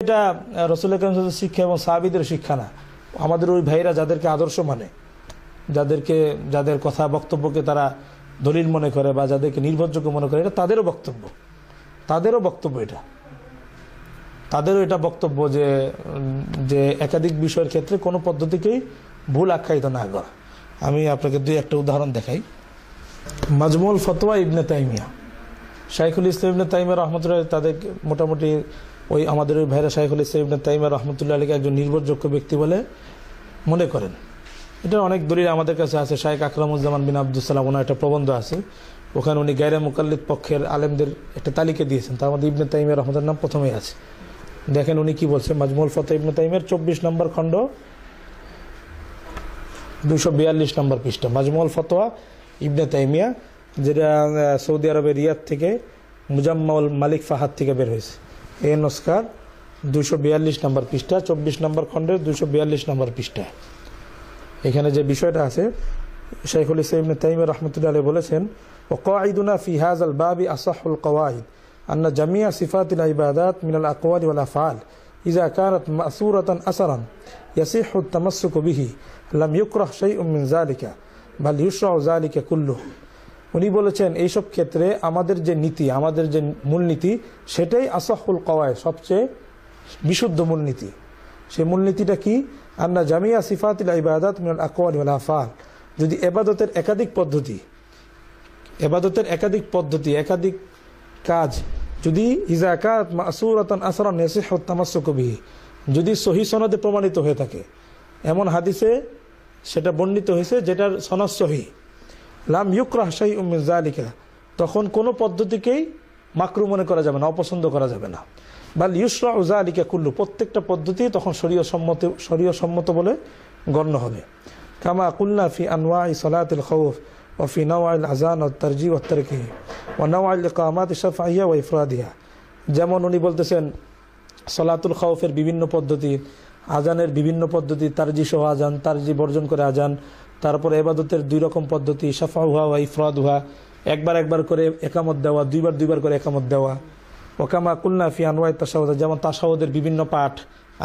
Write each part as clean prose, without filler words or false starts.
এটা রাসূল করিম সাল্লাল্লাহু আলাইহি ওয়াসাল্লামের শিক্ষা এবং সাহাবীদের শিক্ষা না। আমাদের ওই ভাইরা যাদেরকে আদর্শ মানে, যাদের কথা বক্তব্যকে তারা দলিল মনে করে বা যাদেরকে নির্ভরযোগ্য মনে করে, এটা তাদেরও বক্তব্য, তাদেরও এটা বক্তব্য যে একাধিক বিষয়ের ক্ষেত্রে কোনো পদ্ধতিকেই ভুল আখ্যায়িত না করা। আমি আপনাকে একটা উদাহরণ দেখাই। মাজমুল ফতোয়া ইবনে তাইমিয়া, শাইখুল ইসলাম ইবনে তাইমিয়া রহমতুল্লাহ, তাদের মোটামুটি ওই আমাদের ওই ভাইরা শাইখুল ইসলাম ইবনে তাইমিয়া রহমতুল্লাহ আলীকে একজন নির্ভরযোগ্য ব্যক্তি বলে মনে করেন। এটা অনেক দলিল আমাদের কাছে আছে। শাইখ আকরামুজ্জামান বিন আব্দুল সালাম, ওনার একটা প্রবন্ধ আছে, ওখানে উনি গায়রে মুকাল্লিদ পক্ষের আলেমদের একটা তালিকা দিয়েছেন, তার মধ্যে ইবনে তাইমিয়া রহমতুল্লাহর নাম প্রথমেই আছে। দেখেন উনি কি বলছেন। মাজমুল ফতোয়া ইবনে তাইমিয়ার 24 নম্বর খণ্ড 242 নম্বর পৃষ্ঠা। মাজমুল ফতোয়া ইবনে তাইমিয়া, যেটা সৌদি আরবের রিয়াদ থেকে মুজাম্মাউল মালিক ফাহাদ থেকে বের হয়েছে, এই নস্কার 242 নম্বর পৃষ্ঠা, 24 নম্বর খণ্ডের 242 নম্বর পৃষ্ঠা। এখানে যে বিষয়টা আছে, শাইখুল ইসলাম ইবনে তাইমিয়া রাহমাতুল্লাহ আলাইহি বলেছেন, ওয়াকাইদুনা ফি হাযাল বাবি আসাহুল কওয়াইদ আন্না জামিয়া সিফাতিল ইবাদাত মিনাল আকওয়ালি ওয়াল আফআল ইযা কানাত মাসুরাতান আসরান ইয়াসিহু আত-তামাসসুকু বিহি লাম ইউকরাহ শাইউম মিন যালিকা বাল ইউশরাউ যালিকা কুল্লুহু। উনি বলেছেন এইসব ক্ষেত্রে আমাদের যে নীতি, আমাদের যে মূলনীতি, সেটাই আসাহুল কওয়াইদ, সবচেয়ে বিশুদ্ধ মূলনীতি। সেই মূলনীতিটা কি? আন্না জামিয়া সিফাতিল ইবাদাত মিনাল আকওয়ালি ওয়াল আফআল, যদি এবাদতের একাধিক পদ্ধতি, একাধিক কাজ যদি ইযা কানাত মাসুরাতান আসরান ইয়াসিহু আত-তামাসসুকু বিহি, যদি সহিহ সনদে প্রমাণিত হয়ে থাকে, এমন হাদিসে সেটা বর্ণিত হয়েছে যেটার সনদ সহিহ, লাম ইউকরাহ শাইউম মিন যালিকা, তখন কোনো পদ্ধতিকেই মাকরু মনে করা যাবে না, অপছন্দ করা যাবে না। বাল ইউশরাউ যালিকা কুল্লু, প্রত্যেকটা পদ্ধতি তখন শরীয় সম্মত বলে গণ্য হবে। কামা কুলনা ফি আনওয়াই সালাতিল খাউফ ওয়া ফি নাওয়াইল আযান ওয়াত তারজিহ ওয়াত তারকিহ ওয়া নাওয়াইল ইকামাত শাফঈয়া ওয়া ইফরাদিহা। যেমন উনি বলতেছেন সালাতুল খাউফের বিভিন্ন পদ্ধতি, আজানের বিভিন্ন পদ্ধতি, তারজি সহ আজান, তারজি বর্জন করে আজান, তারপরে ইবাদতের দুই রকম পদ্ধতি, শাফাউহা ওয়া ইফরাদুহা, একবার করে একামত দেওয়া, দুইবার করে একামত দেওয়া। ওকামা কুলনা ফি আনওয়াই তাশাহুদ, যেমন তাশাহুদের বিভিন্ন পাঠ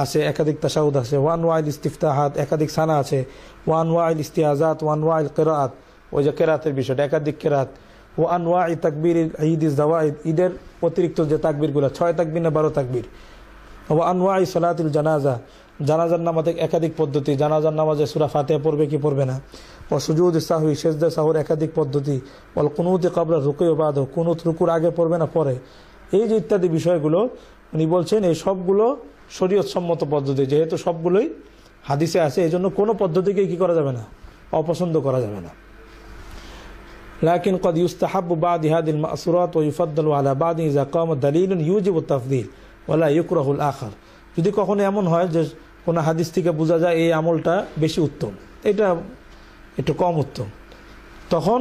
আছে, একাধিক তাশাহুদ আছে। ওয়ান ওয়াইল ইস্তিফতাহাত, একাধিক সানা আছে। ওয়ান ওয়াইল ইস্তিয়াজাত, ওয়ান ওয়াইল কিরাআত, ওই যে কেরাতের বিষয়টা, একাধিক কেরাত। ওয়ান ওয়াই তাকবীর ঈদিস যাওয়াইদ, ঈদের অতিরিক্ত যে তাকবীরগুলো, 6 তাকবীর না 12 তাকবীর। ওয়ান ওয়াই সালাতুল জানাজা, জানাজার নামাজে একাধিক পদ্ধতি, জানাজার নামাজে সূরা ফাতিহা পড়বে কি পড়বে না। ও সুজুদ সাহবি, সেজদা সাহুর একাধিক পদ্ধতি। ওয়াল কুনুতি ক্বাবলা রুকু ওয়া বাদা, কুনুত রুকুর আগে পড়বে না পরে। এই যে ইত্যাদি বিষয়গুলো উনি বলছেন, এই সবগুলো শরীয়ত সম্মত পদ্ধতি, যেহেতু সবগুলোই হাদিসে আছে, এই জন্য কোনো পদ্ধতিকে কি করা যাবে না, অপছন্দ করা যাবে না। লাকিন কদ ইউস্তাহাব্বু বাদি হাদিল মাসুরাত ওয়া ইউফাদ্দালু আলা বাদি ইযা কামা দালিলুন ইউজিবু তাফদীল ওয়ালা ইউকরাহুল আখার। যদি কখনো এমন হয় যে কোনো হাদিস থেকে বোঝা যায় এই আমলটা বেশি উত্তম, এটা একটু কম উত্তম, তখন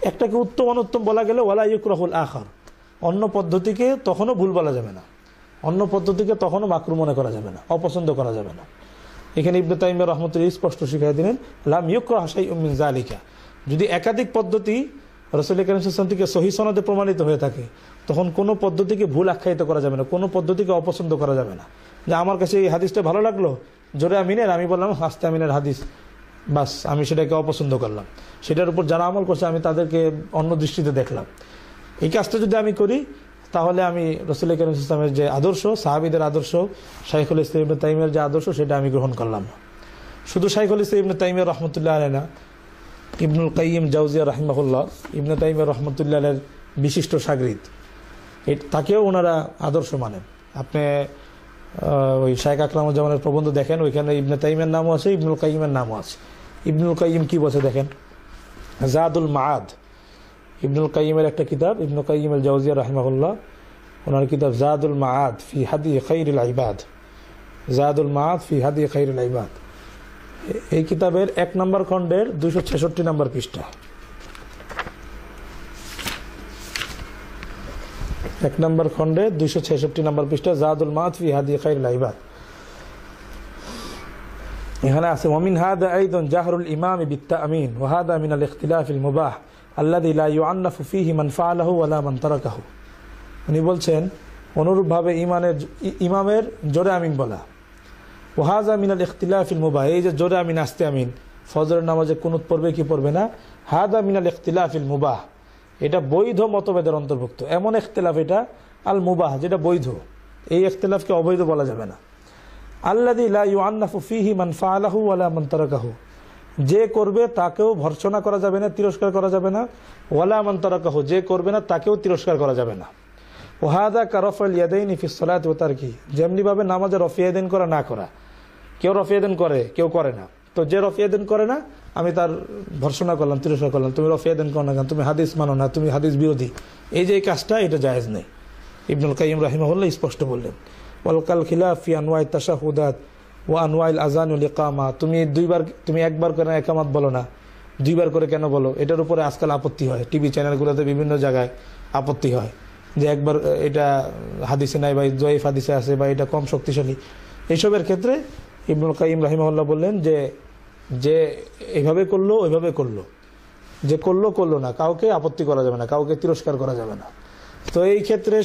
একটাকে উত্তম অনুত্তম বলা গেলে ওয়ালা ইউকরাহুল আখার, অন্য পদ্ধতিকে তখনও ভুল বলা যাবে না, অন্য পদ্ধতিকে তখনও মাকরু মনে করা যাবে না, অপছন্দ করা যাবে না। এখানে ইবনে তাইমিয়া রাহমাতুল্লাহ স্পষ্ট শিখিয়ে দিলেন, লাম ইউকরাহ শাইউম মিন যালিকা, যদি একাধিক পদ্ধতি রাসূল কারীম সাল্লাল্লাহু আলাইহি ওয়াসাল্লাম থেকে সহিহ সনদে প্রমাণিত হয়ে থাকে, তখন কোনো পদ্ধতিকে ভুল আখ্যায়িত করা যাবে না, কোনো পদ্ধতিকে অপছন্দ করা যাবে না। যে আমার কাছে এই হাদিসটা ভালো লাগলো, জোরে আমিনের, আমি বললাম হাসতে আমিনের হাদিস, বাস আমি সেটাকে অপছন্দ করলাম। সেটার উপর যারা আমল করছে আমি তাদেরকে অন্য দৃষ্টিতে দেখলাম। এই কাজটা যদি আমি করি, তাহলে আমি রাসূল কারীম সাল্লাল্লাহু আলাইহি ওয়াসাল্লামের যে আদর্শ, সাহাবীদের আদর্শ, শাইখুল ইসলাম ইবনে তাইমিয়ার যে আদর্শ, সেটা আমি গ্রহণ করলাম না। শুধু শাইখুল ইসলাম ইবনে তাইমিয়া রাহমাতুল্লাহ আলাইহি না, ইবনুল কাইয়িম জাওজিয়া রাহিমাহুল্লাহ, ইবনে তাইমিয়া রাহমাতুল্লাহ আলাইহির বিশিষ্ট শাগরিদ, তাকেও ওনারা আদর্শ মানেন। আপনি ওই শাইখ আকরামুজ্জামানের প্রবন্ধ দেখেন, ওইখানে ইবনে তাইমিয়ার নামও আছে, ইবনুল কাইয়িমের নামও আছে। ইবনুল কাইয়িম কি বলছে দেখেন, জাদুল মাআদ, ইবনুল কাইয়িমের একটা কিতাব, ইবনে কাইয়িম আল জাওজিয়া রাহিমাহুল্লাহ, ওনার কিতাব জাদুল মাআদ ফি হাদি খাইরিল ইবাদ, জাদুল মাআদ ফি হাদি খাইরিল ইবাদ। এই কিতাবের 1 নম্বর খণ্ডের 266 নম্বর পৃষ্ঠা, 1 নম্বর খণ্ডে 266 নম্বর পৃষ্ঠা, জাদুল মাআদ ফি হাদি খাইরিল ইবাদ। এখানে আছে ওয়ামিন হাদা আইদান জাহরুল ইমাম বিত্তামিন ওয়া হাদা মিনাল ইখতিলাফিল মুবাহ আল্লাযী লা ইউআন্নাফু ফীহি মান ফাআলাহু ওয়া লা মান তারাকাহু। উনি বলছেন অনুরূপভাবে ইমামের জোরে আমিন বলা। ওয়াহাজা মিনাল ইখতিলাফিল মুবাহ, এই যে জোরে আমিন আস্তে আমিন ফজরের নামাজে কুনুত পড়বে কি পড়বে না, হাদা মিনাল ইখতিলাফিল মুবাহ, এটা বৈধ মতভেদের অন্তর্ভুক্ত। এমন ইখতিলাফ এটা আল মুবাহ, যেটা বৈধ, এই ইখতিলাফকে অবৈধ বলা যাবে না। আল্লাযী লা ইউআন্নাফু ফীহি মান ফাআলাহু ওয়ালা মান তারাকাহু, যে করবে তাকেও ভর্ৎসনা করা যাবে না, তিরস্কার করা যাবে না। ওয়ালা মান তারাকাহু, যে করবে না তাকেও তিরস্কার করা যাবে না। ওয়াহাদা কারফাল ইয়াদাইনি ফিস সালাতি ওয়া তারকি, যেমনি ভাবে নামাজে রফিয়াদাইন করা না করা, কেউ রফিয়াদাইন করে কেউ করে না, তো যে রফিয়াদাইন করে না আমি তার ভর্ৎসনা করলাম, তিরস্কার করলাম, তুমি রফিয়াদাইন করো না কেন, তুমি হাদিস মানো না, তুমি হাদিস বিরোধী, এই যে এই কাজটা এটা জায়েজ নেই। ইবনুল কাইয়িম রাহিমাহুল্লাহ স্পষ্ট বললেন, ওয়াল কাল খিলাফ ফি আনওয়াই তাশাহুদাত ওয়া আনওয়াইল আযান ওয়াল ইকামা, তুমি একবার করে একামত বলো না, দুইবার করে কেন বলো, এটার উপরে আজকাল আপত্তি হয়, টিভি চ্যানেলগুলোতে বিভিন্ন জায়গায় আপত্তি হয় যে একবার এটা হাদিসে নাই বা জয়ীফ হাদিসে আছে বা এটা কম শক্তিশালী। এইসবের ক্ষেত্রে ইবনুল কাইয়িম রাহিমাহুল্লাহ বললেন যে যে এইভাবে করলো ওইভাবে করলো, যে করলো না, কাউকে আপত্তি করা যাবে না, কাউকে তিরস্কার করা যাবে না। তো এই ক্ষেত্রে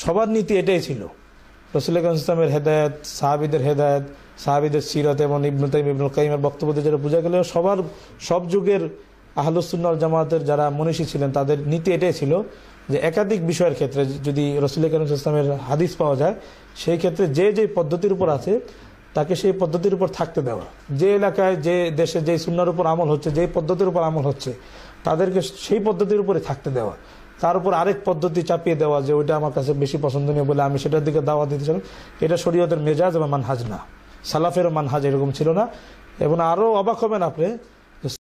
সবার নীতি এটাই ছিল, রাসূল আকরাম সাল্লাল্লাহু আলাইহি ওয়াসাল্লামের হেদায়েত, সাহাবীদের হেদায়েত, সাহাবীদের সিরাত এবং ইবনুল কাইয়িমের বক্তব্য দিয়ে যেটা বোঝা গেল, সব যুগের আহলুস সুন্নাহ ওয়াল জামাতের যারা মনীষী ছিলেন তাদের নীতি এটাই ছিল যে একাধিক বিষয়ের ক্ষেত্রে যদি রাসূল আকরাম সাল্লাল্লাহু আলাইহি ওয়াসাল্লামের হাদিস পাওয়া যায়, সেই ক্ষেত্রে যে পদ্ধতির উপর আছে তাকে সেই পদ্ধতির উপর থাকতে দেওয়া। যে এলাকায় যে দেশে যে সুন্নাহর উপর আমল হচ্ছে, যে পদ্ধতির উপর আমল হচ্ছে, তাদেরকে সেই পদ্ধতির উপরে থাকতে দেওয়া। তার উপর আরেক পদ্ধতি চাপিয়ে দেওয়া যে ওইটা আমার কাছে বেশি পছন্দনীয় বলে আমি সেটার দিকে দাওয়াত দিতে চাই, এটা শরীয়তের মেজাজ এবং মানহাজ না, সালাফেরও মানহাজ এরকম ছিল না। এবং আরও অবাক হবেন আপনি